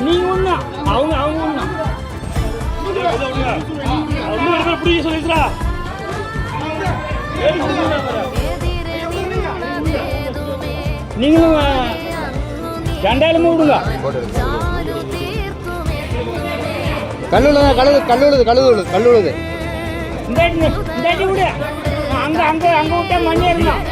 நீ ஒண்ணா அவங்க ஒண்ணா சொல்லிடுறா. நீங்களும் ரெண்டாயிரமா விடுங்க. கல்லுழுது இந்த விடு. அங்க அங்க அங்க விட்டா மண்ணி இருந்தான்.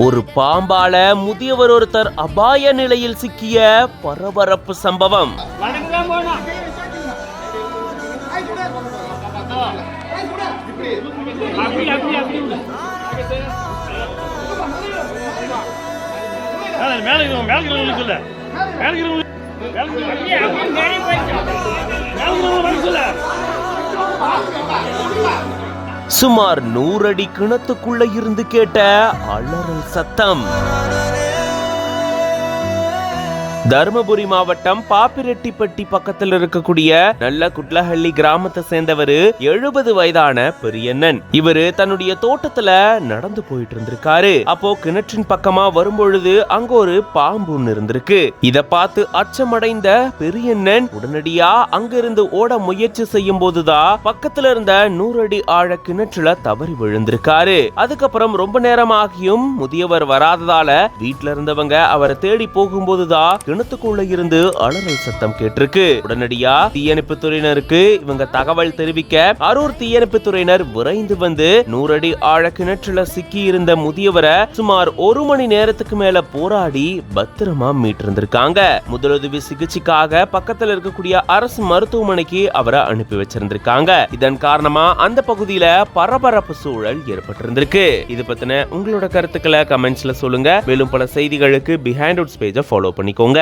ஒரு பாம்பால முதியவர் ஒருத்தர் அபாய நிலையில் சிக்கிய பரபரப்பு சம்பவம். சுமார் 100 அடி கிணத்துக்குள்ள இருந்து கேட்ட அலறல் சத்தம். தர்மபுரி மாவட்டம் பாப்பிரெட்டிப்பட்டி பக்கத்தில் இருக்கக்கூடிய நல்ல குட்லஹள்ளி கிராமத்தை சேர்ந்தவர் 70 வயதான பெரியண்ணன். இவரு தன்னுடைய தோட்டத்துல நடந்து போயிட்டு இருந்திருக்காரு. அப்போ கிணற்றின் பக்கமா வரும்பொழுது அங்க ஒரு பாம்பு ஒண்ணு இருந்திருக்கு. இத பார்த்து அச்சமடைந்த பெரியண்ணன் உடனடியா அங்கிருந்து ஓட முயற்சி செய்யும் போதுதான் பக்கத்துல இருந்த 100 அடி ஆழ கிணற்றுல தவறி விழுந்திருக்காரு. அதுக்கப்புறம் ரொம்ப நேரம் ஆகியும் முதியவர் வராததால வீட்டுல இருந்தவங்க அவரை தேடி போகும்போதுதான் கிணத்துக்குள்ள இருந்து அலறல் சத்தம் கேட்டிருக்கு. உடனடியா தீயணைப்பு துறையினருக்கு இவங்க தகவல் தெரிவிக்க அரூர் தீயணைப்பு துறையினர் விரைந்து வந்து 100 அடி ஆழ கிணற்றுல சிக்கி இருந்த முதியவரை சுமார் 1 மணி நேரத்துக்கு மேல போராடி பத்திரமா மீட்டிருந்திருக்காங்க. முதலுதவி சிகிச்சைக்காக பக்கத்துல இருக்கக்கூடிய அரசு மருத்துவமனைக்கு அவரை அனுப்பி வச்சிருந்திருக்காங்க. இதன் காரணமா அந்த பகுதியில பரபரப்பு சூழல் ஏற்பட்டிருந்திருக்கு. இது பத்தின உங்களோட கருத்துக்களை கமெண்ட்ஸ்ல சொல்லுங்க. மேலும் பல செய்திகளுக்கு பிஹைண்ட் வுட்ஸ் பேஜை ஃபாலோ பண்ணிக்கோங்க.